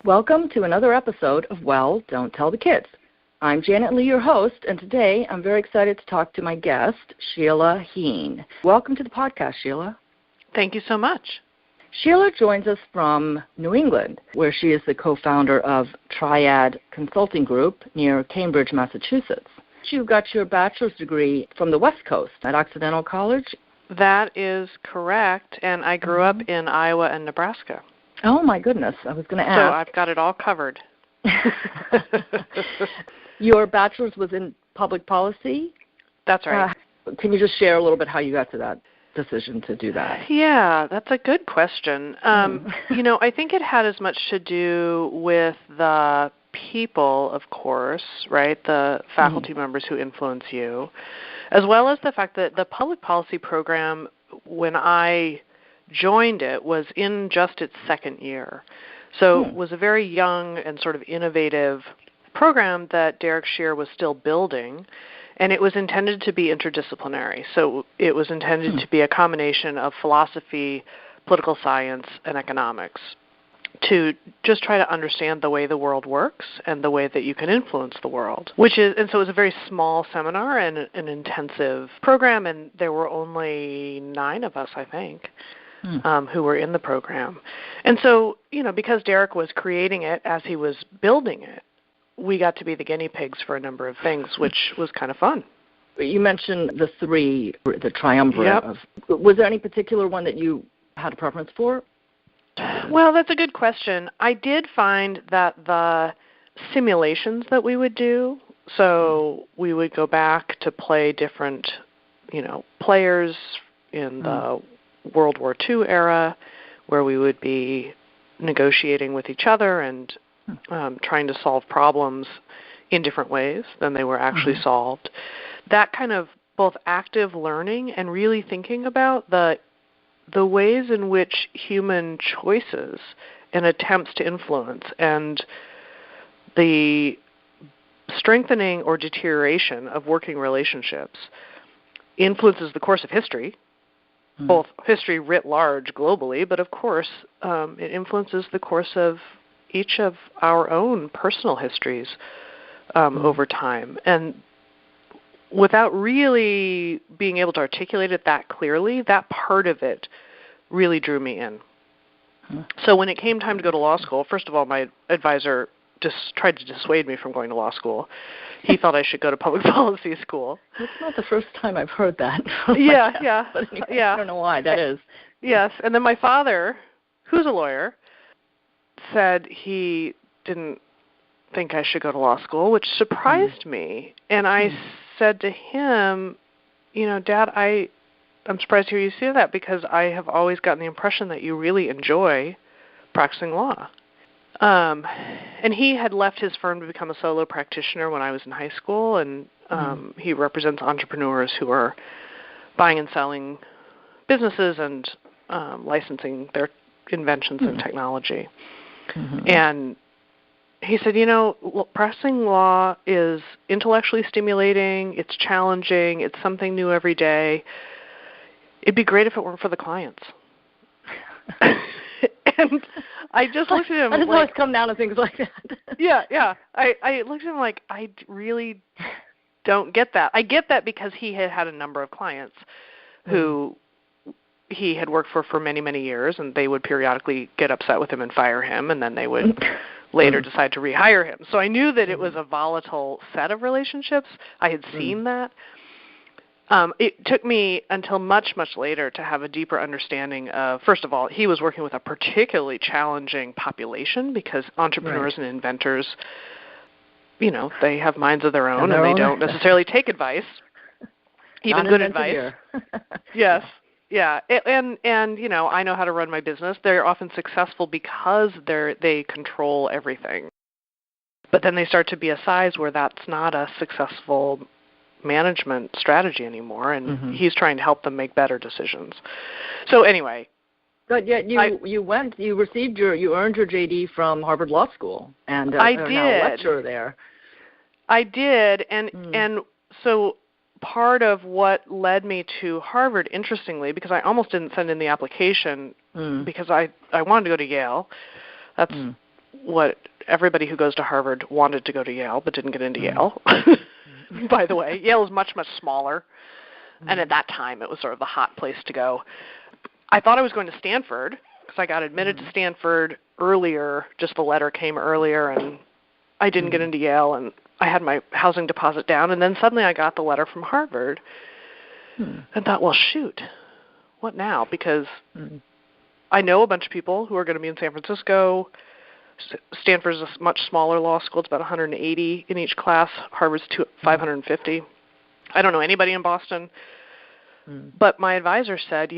Welcome to another episode of Well, Don't Tell the Kids. I'm Janet Lee, your host, and today I'm very excited to talk to my guest, Sheila Heen. Welcome to the podcast, Sheila. Thank you so much. Sheila joins us from New England, where she is the co-founder of Triad Consulting Group near Cambridge, Massachusetts. You got your bachelor's degree from the West Coast at Occidental College? That is correct, and I grew up in Iowa and Nebraska. Oh, my goodness. I was going to ask. So I've got it all covered. Your bachelor's was in public policy? That's right. Can you just share a little bit how you got to that decision to do that? Yeah, that's a good question. I think it had as much to do with the people, of course, right, the faculty members who influence you, as well as the fact that the public policy program, when I joined it, was in just its second year. So it was a very young and sort of innovative program that Derek Shear was still building, and it was intended to be interdisciplinary. So it was intended to be a combination of philosophy, political science, and economics to just try to understand the way the world works and the way that you can influence the world. And so it was a very small seminar and an intensive program, and there were only 9 of us, I think, who were in the program. And so, because Derek was creating it as he was building it, we got to be the guinea pigs for a number of things, which was kind of fun. You mentioned the 3, the triumvirate. Yep. Was there any particular one that you had a preference for? Well, that's a good question. I did find that the simulations that we would do, so we would go back to play different, players in the World War II era, where we would be negotiating with each other and trying to solve problems in different ways than they were actually solved. That kind of both active learning and really thinking about the ways in which human choices and attempts to influence and the strengthening or deterioration of working relationships influences the course of history, both history writ large globally, but of course it influences the course of each of our own personal histories over time. And without really being able to articulate it that clearly, that part of it really drew me in. So when it came time to go to law school, first of all, my advisor just tried to dissuade me from going to law school. He thought I should go to public policy school. That's not the first time I've heard that. Yeah. But anyway, I don't know why that is. Yes, and then my father, who's a lawyer, said he didn't think I should go to law school, which surprised me. And I said to him, Dad, I'm surprised to hear you say that, because I have always gotten the impression that you really enjoy practicing law. And he had left his firm to become a solo practitioner when I was in high school, and he represents entrepreneurs who are buying and selling businesses and licensing their inventions and technology. And he said, practicing law is intellectually stimulating, it's challenging, it's something new every day. It'd be great if it weren't for the clients. And I just looked at him I just always come down to things like that. Yeah. I looked at him like, I really don't get that. I get that because he had a number of clients who he had worked for many, many years, and they would periodically get upset with him and fire him, and then they would later decide to rehire him. So I knew that it was a volatile set of relationships. I had seen that. It took me until much, much later to have a deeper understanding of, first of all, he was working with a particularly challenging population because entrepreneurs and inventors, they have minds of their own and they don't necessarily take advice, even good advice. Yes. Yeah, and I know how to run my business. They're often successful because they control everything. But then they start to be a size where that's not a successful management strategy anymore, and he's trying to help them make better decisions. So anyway. But yet you earned your JD from Harvard Law School, and I are did. now a lecturer there. I did, and so part of what led me to Harvard, interestingly, because I almost didn't send in the application because I wanted to go to Yale. That's what everybody who goes to Harvard wanted to go to Yale but didn't get into Yale. By the way, Yale is much, much smaller. And at that time, it was sort of the hot place to go. I thought I was going to Stanford because I got admitted to Stanford earlier. Just the letter came earlier, and I didn't get into Yale, and I had my housing deposit down. And then suddenly I got the letter from Harvard and thought, well, shoot, what now? Because I know a bunch of people who are going to be in San Francisco. Stanford is a much smaller law school. It's about 180 in each class. Harvard's 550. I don't know anybody in Boston. But my advisor said,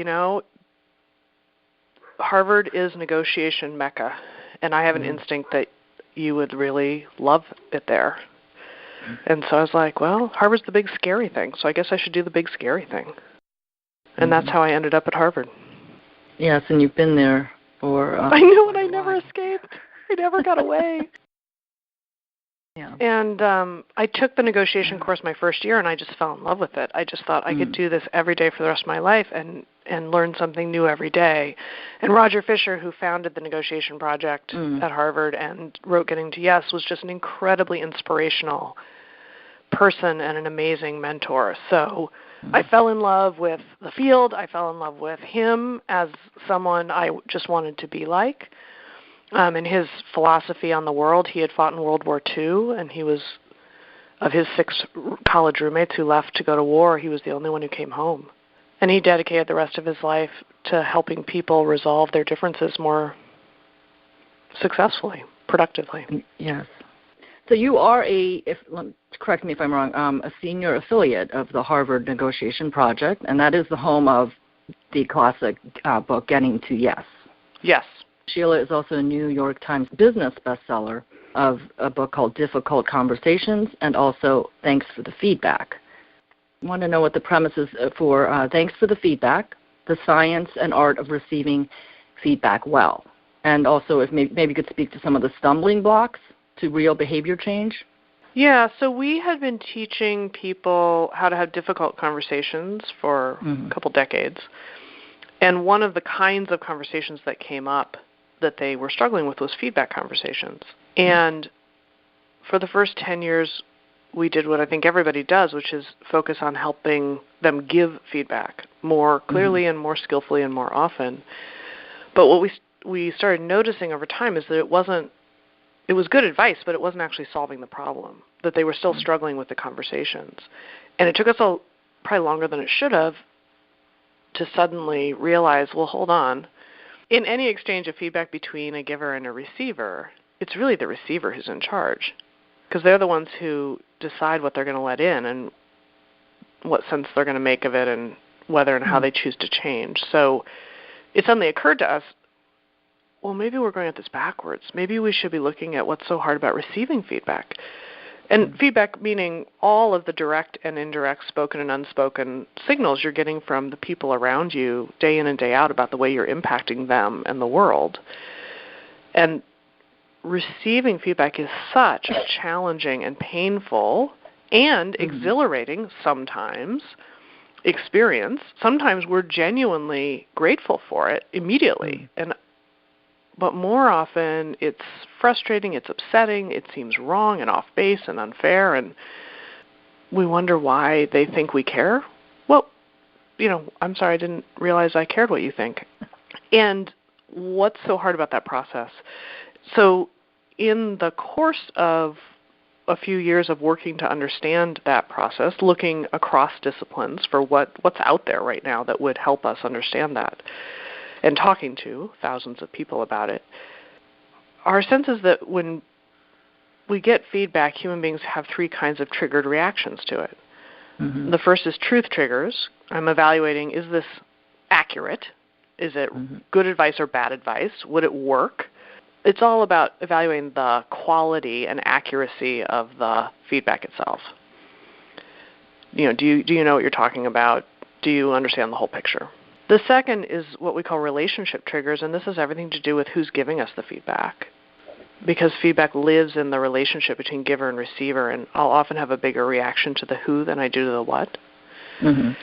Harvard is negotiation mecca, and I have an instinct that you would really love it there. And so I was like, well, Harvard's the big scary thing, so I guess I should do the big scary thing. And that's how I ended up at Harvard. Yes, and you've been there for... I know, and I never escaped. I never got away. Yeah. And I took the negotiation course my first year, and I just fell in love with it. I just thought I could do this every day for the rest of my life and learn something new every day. And Roger Fisher, who founded the Negotiation Project at Harvard and wrote Getting to Yes, was just an incredibly inspirational person and an amazing mentor. So I fell in love with the field. I fell in love with him as someone I just wanted to be like. And his philosophy on the world, he had fought in World War II, and he was, of his 6 college roommates who left to go to war, he was the only one who came home. And he dedicated the rest of his life to helping people resolve their differences more successfully, productively. Yes. So you are correct me if I'm wrong, a senior affiliate of the Harvard Negotiation Project, and that is the home of the classic book, Getting to Yes. Yes. Sheila is also a New York Times business bestseller of a book called Difficult Conversations and also Thanks for the Feedback. I want to know what the premise is for Thanks for the Feedback, the science and art of receiving feedback well. And also if maybe you could speak to some of the stumbling blocks to real behavior change. Yeah, so we had been teaching people how to have difficult conversations for a couple decades. And one of the kinds of conversations that came up that they were struggling with was feedback conversations. And for the first 10 years, we did what I think everybody does, which is focus on helping them give feedback more clearly and more skillfully and more often. But what we started noticing over time is that it was good advice, but it wasn't actually solving the problem, that they were still struggling with the conversations. And it took us probably longer than it should have to suddenly realize, well, hold on. In any exchange of feedback between a giver and a receiver, it's really the receiver who's in charge because they're the ones who decide what they're going to let in and what sense they're going to make of it and whether and how they choose to change. So it suddenly occurred to us, well, maybe we're going at this backwards. Maybe we should be looking at what's so hard about receiving feedback. And feedback meaning all of the direct and indirect spoken and unspoken signals you're getting from the people around you day in and day out about the way you're impacting them and the world. And receiving feedback is such a challenging and painful and exhilarating sometimes experience. Sometimes we're genuinely grateful for it immediately. But more often, it's frustrating, it's upsetting, it seems wrong and off base and unfair, and we wonder why they think we care. Well, I'm sorry, I didn't realize I cared what you think. And what's so hard about that process? So in the course of a few years of working to understand that process, looking across disciplines for what's out there right now that would help us understand that, and talking to thousands of people about it, our sense is that when we get feedback, human beings have 3 kinds of triggered reactions to it. The first is truth triggers. I'm evaluating, is this accurate? Is it good advice or bad advice? Would it work? It's all about evaluating the quality and accuracy of the feedback itself. Do you know what you're talking about? Do you understand the whole picture? The second is what we call relationship triggers, and this has everything to do with who's giving us the feedback. Because feedback lives in the relationship between giver and receiver, and I'll often have a bigger reaction to the who than I do to the what.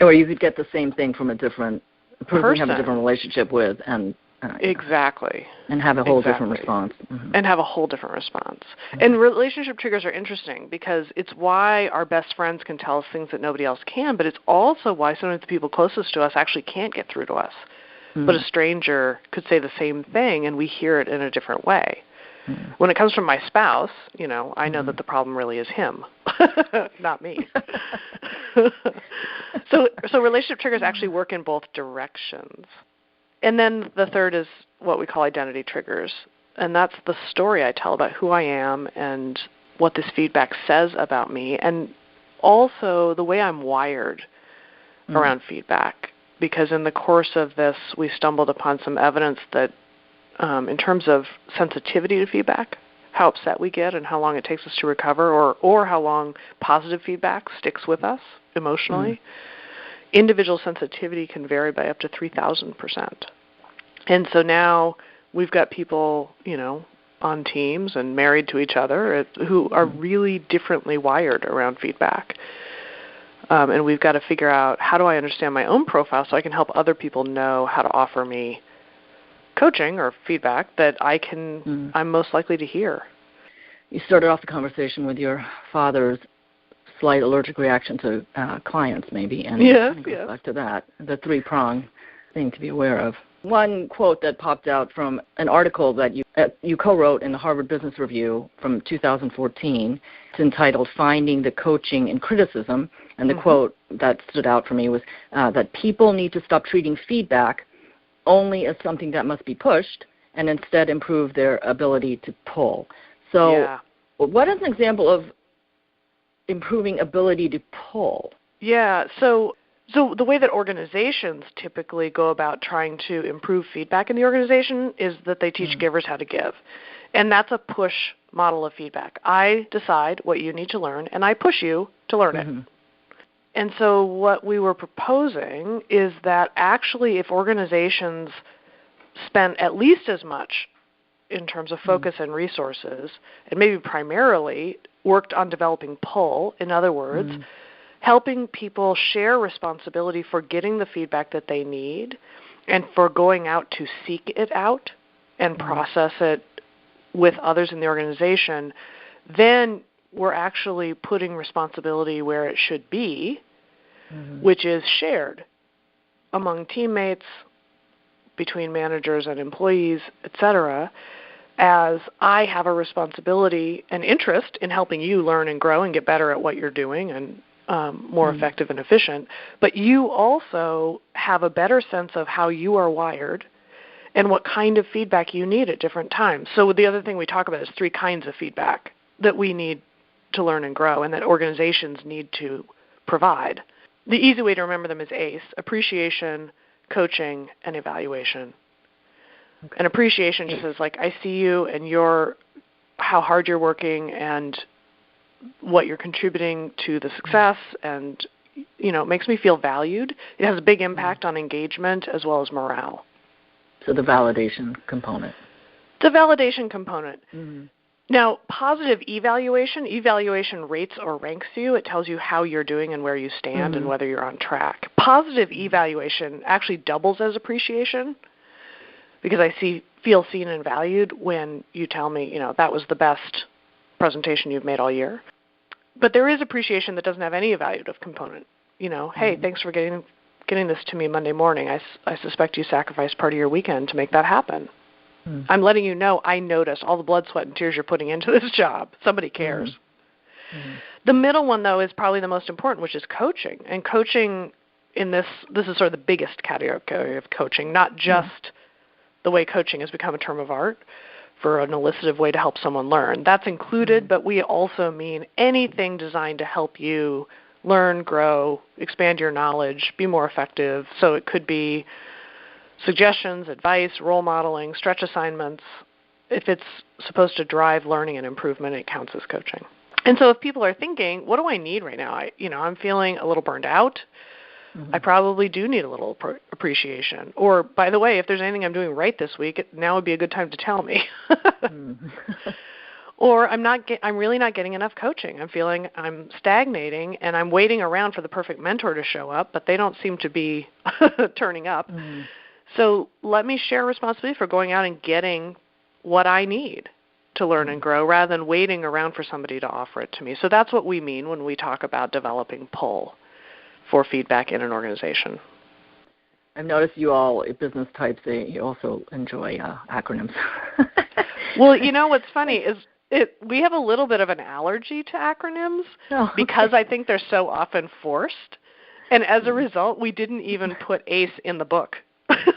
Or you could get the same thing from a different person you have a different relationship with, and Exactly. And have a whole different response. Mm-hmm. And have a whole different response. Mm-hmm. And relationship triggers are interesting because it's why our best friends can tell us things that nobody else can, but it's also why sometimes the people closest to us actually can't get through to us. Mm-hmm. But a stranger could say the same thing, and we hear it in a different way. Mm-hmm. When it comes from my spouse, I know mm-hmm. that the problem really is him, not me. So relationship triggers actually work in both directions. And then the third is what we call identity triggers, and that's the story I tell about who I am and what this feedback says about me, and also the way I'm wired around feedback. Because in the course of this, we stumbled upon some evidence that in terms of sensitivity to feedback, how upset we get and how long it takes us to recover, or how long positive feedback sticks with us emotionally, individual sensitivity can vary by up to 3,000%. And so now we've got people, on teams and married to each other who are really differently wired around feedback. And we've got to figure out, how do I understand my own profile so I can help other people know how to offer me coaching or feedback that I'm most likely to hear. You started off the conversation with your father's slight allergic reaction to clients, maybe, and it goes back to that, the three-prong thing to be aware of. One quote that popped out from an article that you co-wrote in the Harvard Business Review from 2014. It's entitled "Finding the Coaching in Criticism," and the quote that stood out for me was that people need to stop treating feedback only as something that must be pushed and instead improve their ability to pull. So what is an example of improving ability to pull? Yeah, so the way that organizations typically go about trying to improve feedback in the organization is that they teach givers how to give. And that's a push model of feedback. I decide what you need to learn, and I push you to learn it. And so what we were proposing is that actually if organizations spent at least as much in terms of focus and resources, and maybe primarily worked on developing pull, in other words, helping people share responsibility for getting the feedback that they need and for going out to seek it out and process it with others in the organization, then we're actually putting responsibility where it should be, which is shared among teammates, between managers and employees, etc., as I have a responsibility and interest in helping you learn and grow and get better at what you're doing and more effective and efficient, but you also have a better sense of how you are wired and what kind of feedback you need at different times. So the other thing we talk about is 3 kinds of feedback that we need to learn and grow and that organizations need to provide. The easy way to remember them is ACE: appreciation, coaching, and evaluation. Okay. And appreciation just is like, I see you and how hard you're working and what you're contributing to the success, and it makes me feel valued. It has a big impact on engagement as well as morale. So the validation component. The validation component. Now, positive evaluation rates or ranks you. It tells you how you're doing and where you stand and whether you're on track. Positive evaluation actually doubles as appreciation because I feel seen and valued when you tell me, that was the best presentation you've made all year. But there is appreciation that doesn't have any evaluative component. Hey, thanks for getting this to me Monday morning. I suspect you sacrificed part of your weekend to make that happen. I'm letting you know I notice all the blood, sweat, and tears you're putting into this job. Somebody cares. The middle one, though, is probably the most important, which is coaching. And coaching in this is sort of the biggest category of coaching, not just the way coaching has become a term of art for an elicitive way to help someone learn. That's included, but we also mean anything designed to help you learn, grow, expand your knowledge, be more effective. So it could be suggestions, advice, role modeling, stretch assignments. If it's supposed to drive learning and improvement, it counts as coaching. And so if people are thinking, what do I need right now? I'm feeling a little burned out. I probably do need a little appreciation. Or, by the way, if there's anything I'm doing right this week, now would be a good time to tell me. Or I'm really not getting enough coaching. I'm feeling I'm stagnating, and I'm waiting around for the perfect mentor to show up, but they don't seem to be turning up. So let me share responsibility for going out and getting what I need to learn and grow rather than waiting around for somebody to offer it to me. So that's what we mean when we talk about developing pull for feedback in an organization. I've noticed you all, business types, you also enjoy acronyms. Well, you know what's funny is we have a little bit of an allergy to acronyms because I think they're so often forced. And as a result, we didn't even put ACE in the book.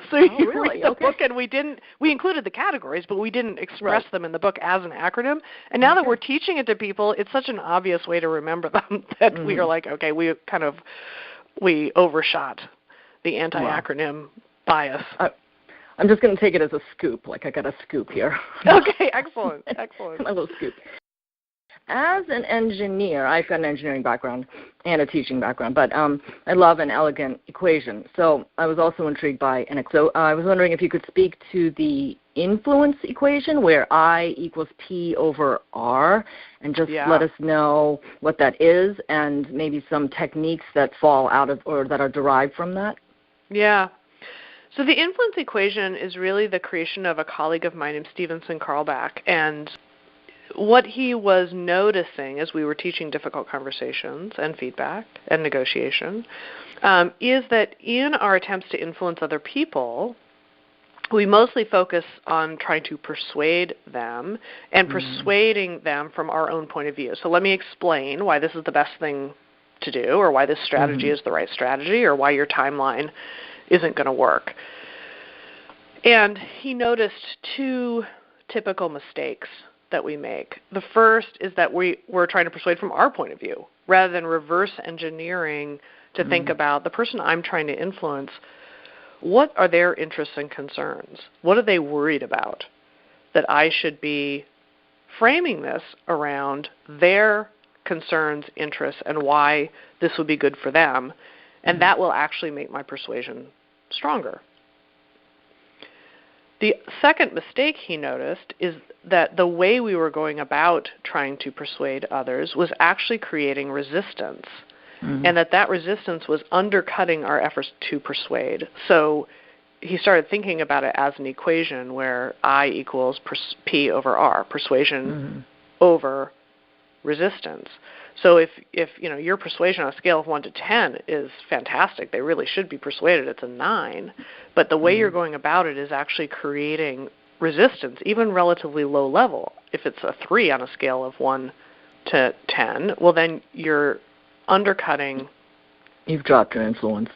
So you read the book, and we included the categories, but we didn't express them in the book as an acronym. And now that we're teaching it to people, it's such an obvious way to remember them that we are like, okay, we overshot the anti-acronym bias. I'm just going to take it as a scoop, like I got a scoop here. Okay, excellent. My little scoop. As an engineer, I've got an engineering background and a teaching background, but I love an elegant equation. So I was also intrigued by so I was wondering if you could speak to the influence equation where I equals P over R, and just let us know what that is and maybe some techniques that fall out of or that are derived from that. Yeah. So the influence equation is really the creation of a colleague of mine named Stevenson Carlbach, and what he was noticing as we were teaching difficult conversations and feedback and negotiation is that in our attempts to influence other people, we mostly focus on trying to persuade them and persuading them from our own point of view. So let me explain why this is the best thing to do, or why this strategy is the right strategy, or why your timeline isn't going to work. And he noticed two typical mistakes that we make. The first is that we're trying to persuade from our point of view rather than reverse engineering to think about the person I'm trying to influence. What are their interests and concerns? What are they worried about that I should be framing this around their concerns, interests, and why this would be good for them? And that will actually make my persuasion stronger. The second mistake he noticed is that the way we were going about trying to persuade others was actually creating resistance, and that resistance was undercutting our efforts to persuade. So he started thinking about it as an equation where I equals P over R, persuasion over resistance. So if your persuasion on a scale of 1 to 10 is fantastic, they really should be persuaded, it's a 9. But the way you're going about it is actually creating resistance, even relatively low level. If it's a 3 on a scale of 1 to 10, well, then you're undercutting. You've dropped your influence.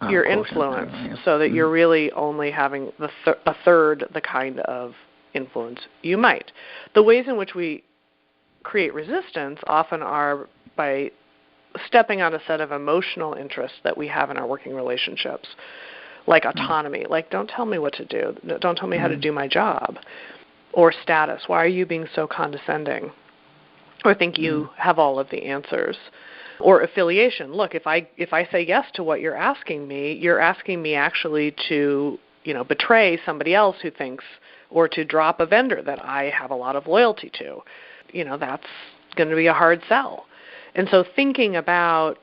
Your influence, so that you're really only having a third the kind of influence you might. The ways in which we create resistance often are by stepping on a set of emotional interests that we have in our working relationships, like autonomy, like don't tell me what to do, don't tell me how to do my job, or status, why are you being so condescending, or think you have all of the answers, or affiliation, look, if I say yes to what you're asking me actually to betray somebody else who thinks, or to drop a vendor that I have a lot of loyalty to. That's going to be a hard sell. And so thinking about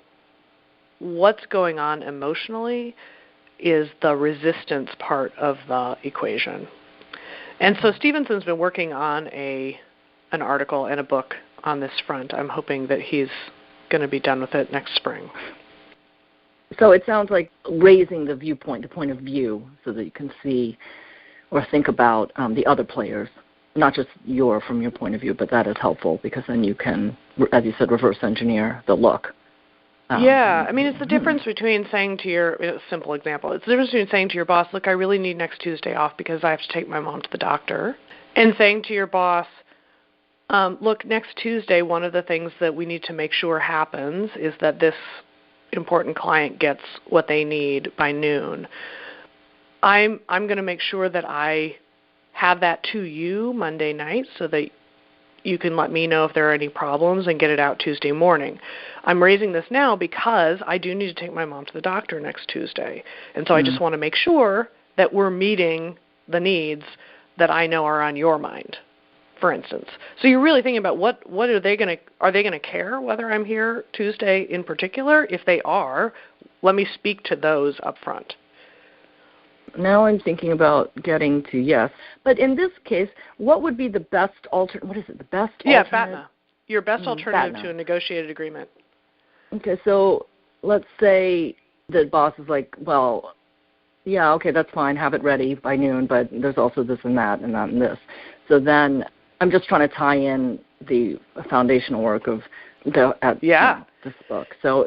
what's going on emotionally is the resistance part of the equation. And so Stevenson's been working on an article and a book on this front. I'm hoping that he's going to be done with it next spring. So it sounds like raising the viewpoint, the point of view, so that you can see or think about the other players. Not just from your point of view, but that is helpful because then you can, as you said, reverse engineer the look. It's the difference between saying to a simple example, it's the difference between saying to your boss, look, I really need next Tuesday off because I have to take my mom to the doctor, and saying to your boss, look, next Tuesday, one of the things that we need to make sure happens is that this important client gets what they need by noon. I'm going to make sure that I have that to you Monday night so that you can let me know if there are any problems and get it out Tuesday morning. I'm raising this now because I do need to take my mom to the doctor next Tuesday. And so I just want to make sure that we're meeting the needs that I know are on your mind, for instance. So you're really thinking about what are they going to care whether I'm here Tuesday in particular? If they are, let me speak to those up front. Now I'm thinking about getting to yes. But in this case, what would be the best alternate? What is it? The best alternate? BATNA. Your best alternative BATNA. to a negotiated agreement. Okay, so let's say the boss is like, well, yeah, okay, that's fine. Have it ready by noon, but there's also this and that and that and this. So then I'm just trying to tie in the foundational work of this book. So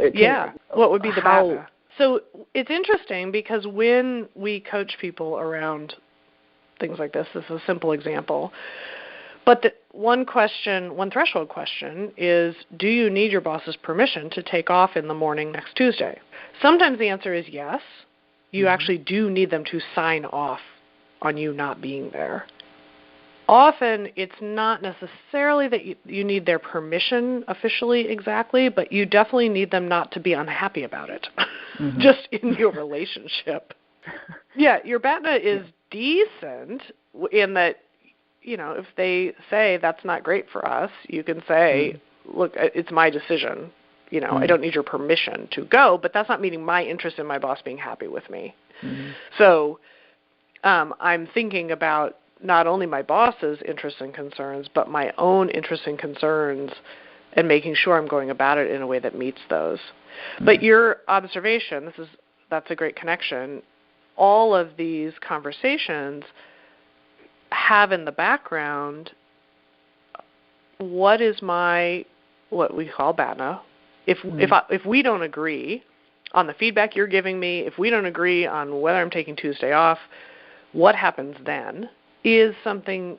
what would be the BATNA? So it's interesting because when we coach people around things like this is a simple example. But the one threshold question is, do you need your boss's permission to take off in the morning next Tuesday? Sometimes the answer is yes. You actually do need them to sign off on you not being there. Often it's not necessarily that you need their permission officially exactly, but you definitely need them not to be unhappy about it, just in your relationship. Yeah, your BATNA is decent in that, if they say that's not great for us, you can say, look, it's my decision. I don't need your permission to go, but that's not meeting my interest in my boss being happy with me. So I'm thinking about not only my boss's interests and concerns, but my own interests and concerns and making sure I'm going about it in a way that meets those. But your observation, that's a great connection. All of these conversations have in the background what we call BATNA. If we don't agree on the feedback you're giving me, if we don't agree on whether I'm taking Tuesday off, what happens then is something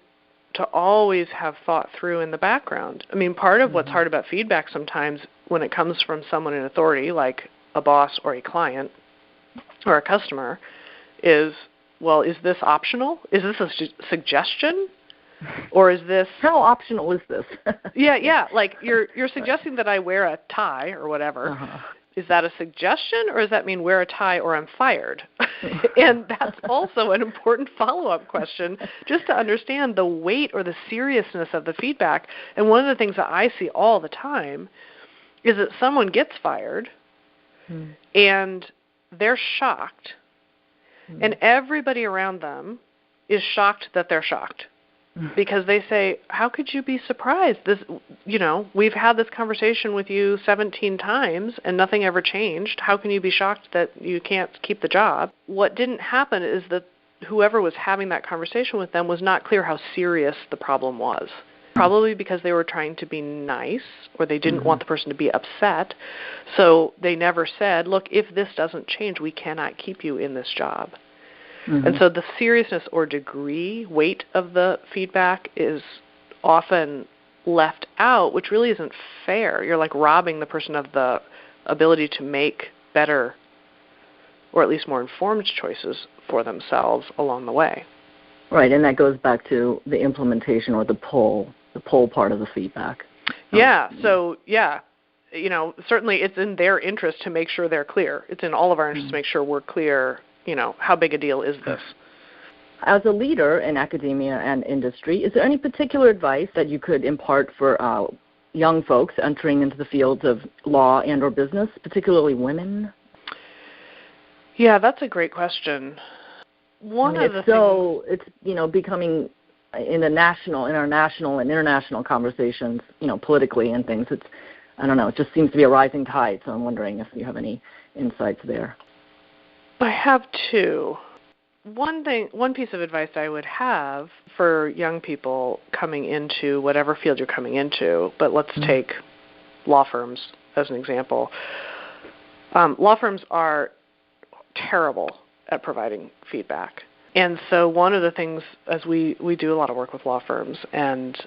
to always have thought through in the background. I mean, part of what's hard about feedback sometimes when it comes from someone in authority, like a boss or a client or a customer, is, well, is this optional? Is this a suggestion? Or is this... How optional is this? Yeah. Like, you're suggesting that I wear a tie or whatever. Is that a suggestion, or does that mean wear a tie or I'm fired? And that's also an important follow-up question, just to understand the weight or the seriousness of the feedback. And one of the things that I see all the time is that someone gets fired, and they're shocked, and everybody around them is shocked that they're shocked. Because they say, how could you be surprised? We've had this conversation with you 17 times and nothing ever changed. How can you be shocked that you can't keep the job? What didn't happen is that whoever was having that conversation with them was not clear how serious the problem was. Probably because they were trying to be nice, or they didn't want the person to be upset. So they never said, look, if this doesn't change, we cannot keep you in this job. And so the seriousness or weight of the feedback is often left out, which really isn't fair. You're like robbing the person of the ability to make better or at least more informed choices for themselves along the way. Right, and that goes back to the implementation or the pull part of the feedback. Certainly it's in their interest to make sure they're clear. It's in all of our interest to make sure we're clear. How big a deal is this? As a leader in academia and industry, is there any particular advice that you could impart for young folks entering into the fields of law and or business, particularly women? Yeah, that's a great question. It's becoming in our national and international conversations, politically and things. It just seems to be a rising tide. So I'm wondering if you have any insights there. I have two. One piece of advice I would have for young people coming into whatever field you're coming into, but let's take law firms as an example. Law firms are terrible at providing feedback. And so one of the things, as we do a lot of work with law firms, and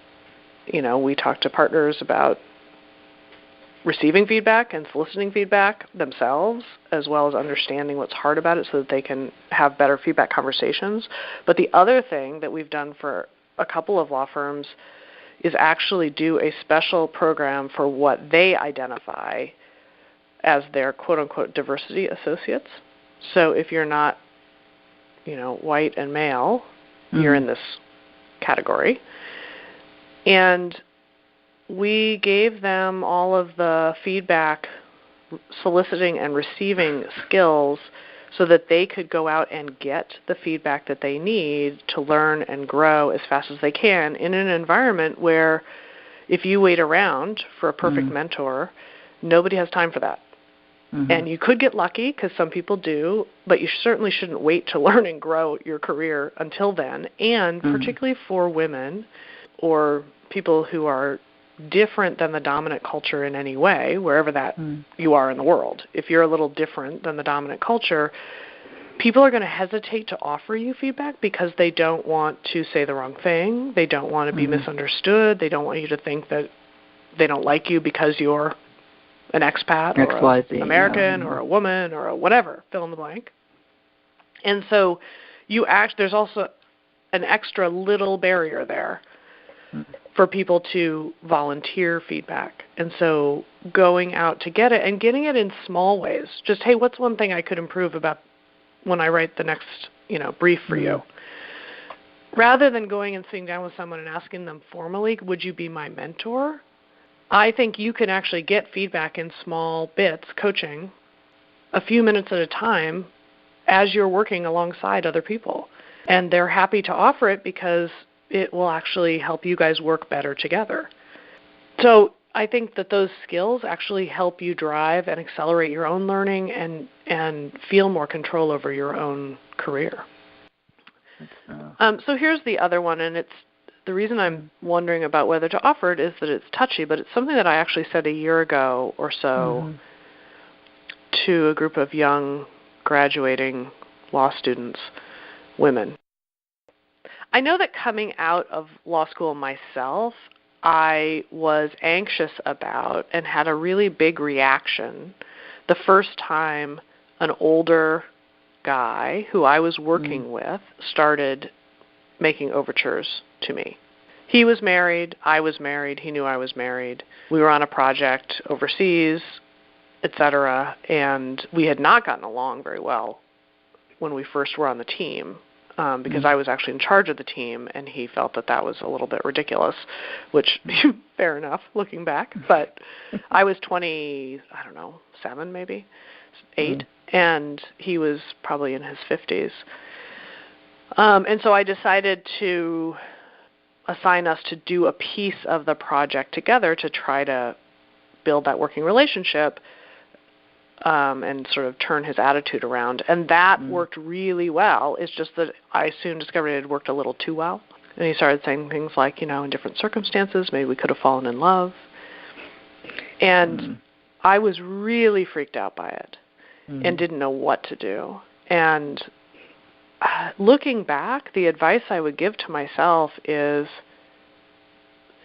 we talk to partners about receiving feedback and soliciting feedback themselves, as well as understanding what's hard about it so that they can have better feedback conversations. But the other thing that we've done for a couple of law firms is actually do a special program for what they identify as their quote-unquote diversity associates. So if you're not, white and male, you're in this category. And we gave them all of the feedback, soliciting and receiving skills so that they could go out and get the feedback that they need to learn and grow as fast as they can in an environment where if you wait around for a perfect mentor, nobody has time for that. And you could get lucky, because some people do, but you certainly shouldn't wait to learn and grow your career until then. And particularly for women or people who are different than the dominant culture in any way, wherever that you are in the world. If you're a little different than the dominant culture, people are going to hesitate to offer you feedback because they don't want to say the wrong thing. They don't want to be misunderstood. They don't want you to think that they don't like you because you're an expat or an American or a woman or a whatever, fill in the blank. And so there's also an extra little barrier there for people to volunteer feedback. And so going out to get it and getting it in small ways. Just, hey, what's one thing I could improve about when I write the next, brief for you? Rather than going and sitting down with someone and asking them formally, would you be my mentor? I think you can actually get feedback in small bits, coaching, a few minutes at a time as you're working alongside other people. And they're happy to offer it because it will actually help you guys work better together. So I think that those skills actually help you drive and accelerate your own learning and feel more control over your own career. So here's the other one, and it's the reason I'm wondering about whether to offer it is that it's touchy, but it's something that I actually said a year ago or so to a group of young graduating law students, women. I know that coming out of law school myself, I was anxious about and had a really big reaction the first time an older guy who I was working with started making overtures to me. He was married, I was married, he knew I was married. We were on a project overseas, etc., and we had not gotten along very well when we first were on the team. Because I was actually in charge of the team, and he felt that that was a little bit ridiculous, which, fair enough, looking back. But I was 7 maybe, 8, and he was probably in his 50s. And so I decided to assign us to do a piece of the project together to try to build that working relationship. And sort of turn his attitude around. And that worked really well. It's just that I soon discovered it had worked a little too well. And he started saying things like, in different circumstances, maybe we could have fallen in love. And I was really freaked out by it and didn't know what to do. And looking back, the advice I would give to myself is,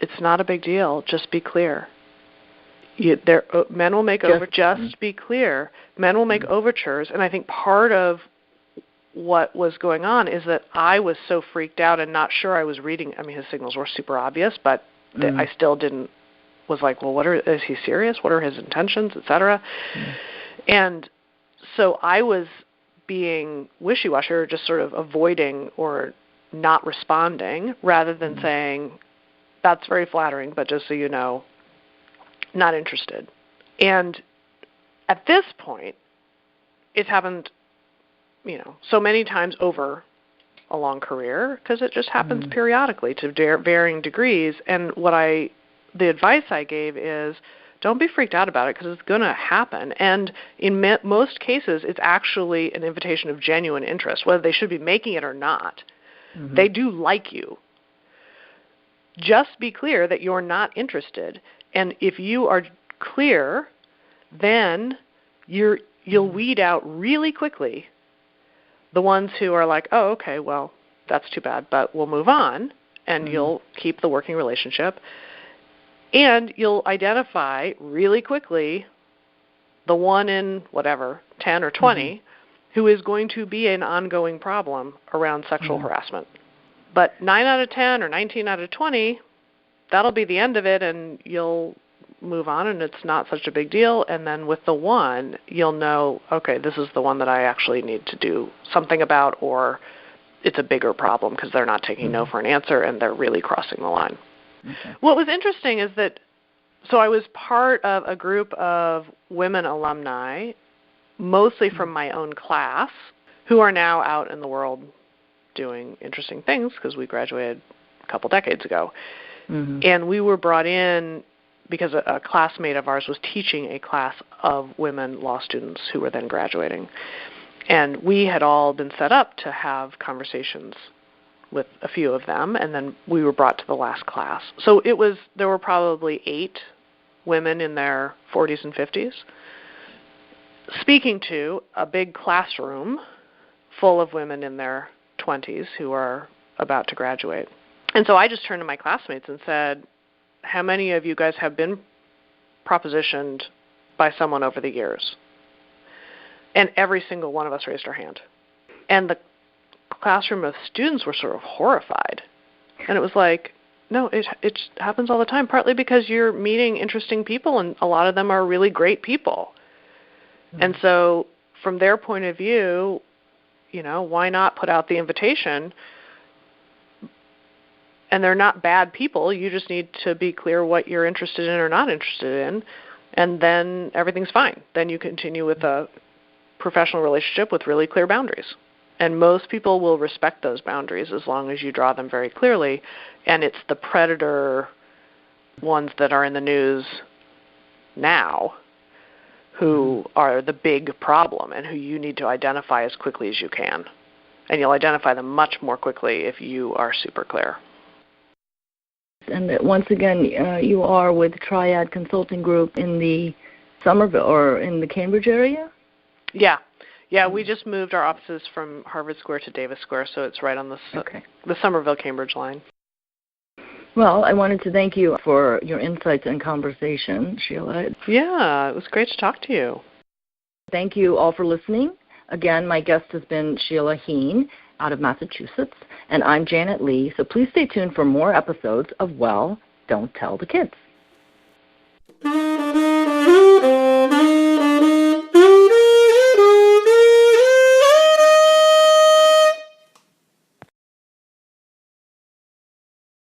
it's not a big deal. Just be clear. Men will make overtures. Just be clear. Men will make overtures, and I think part of what was going on is that I was so freaked out and not sure I was reading. I mean, his signals were super obvious, but I still was like, well, is he serious? What are his intentions, etc.? And so I was being wishy-washy, or just sort of avoiding or not responding, rather than saying, that's very flattering, but just so you know, not interested. And at this point, it's happened, so many times over a long career, because it just happens periodically to varying degrees. And the advice I gave is, don't be freaked out about it, because it's going to happen. And in most cases, it's actually an invitation of genuine interest, whether they should be making it or not. They do like you. Just be clear that you're not interested. And if you are clear, then you'll weed out really quickly the ones who are like, oh, okay, well, that's too bad, but we'll move on, and you'll keep the working relationship. And you'll identify really quickly the one in, 10 or 20, who is going to be an ongoing problem around sexual harassment. But 9 out of 10 or 19 out of 20, that'll be the end of it, and you'll move on, and it's not such a big deal. And then with the one, you'll know, okay, this is the one that I actually need to do something about, or it's a bigger problem because they're not taking no for an answer, and they're really crossing the line. What was interesting is that, so I was part of a group of women alumni mostly from my own class, who are now out in the world doing interesting things because we graduated a couple decades ago. Mm-hmm. And we were brought in because a classmate of ours was teaching a class of women law students who were then graduating. And we had all been set up to have conversations with a few of them, and then we were brought to the last class. So there were probably 8 women in their 40s and 50s speaking to a big classroom full of women in their 20s who are about to graduate. And so I just turned to my classmates and said, how many of you guys have been propositioned by someone over the years? And every single one of us raised our hand. And the classroom of students were sort of horrified. And it was like, no, it happens all the time, partly because you're meeting interesting people, and a lot of them are really great people. Mm-hmm. And so from their point of view, why not put out the invitation? And they're not bad people. You just need to be clear what you're interested in or not interested in, and then everything's fine. Then you continue with a professional relationship with really clear boundaries. And most people will respect those boundaries as long as you draw them very clearly. And it's the predator ones that are in the news now who are the big problem and who you need to identify as quickly as you can. And you'll identify them much more quickly if you are super clear. And once again, you are with Triad Consulting Group in the Somerville or in the Cambridge area? Yeah. Yeah, we just moved our offices from Harvard Square to Davis Square, so it's right on the Somerville-Cambridge line. Well, I wanted to thank you for your insights and conversation, Sheila. Yeah, it was great to talk to you. Thank you all for listening. Again, my guest has been Sheila Heen out of Massachusetts, and I'm Janet Lee, so please stay tuned for more episodes of Well, Don't Tell the Kids.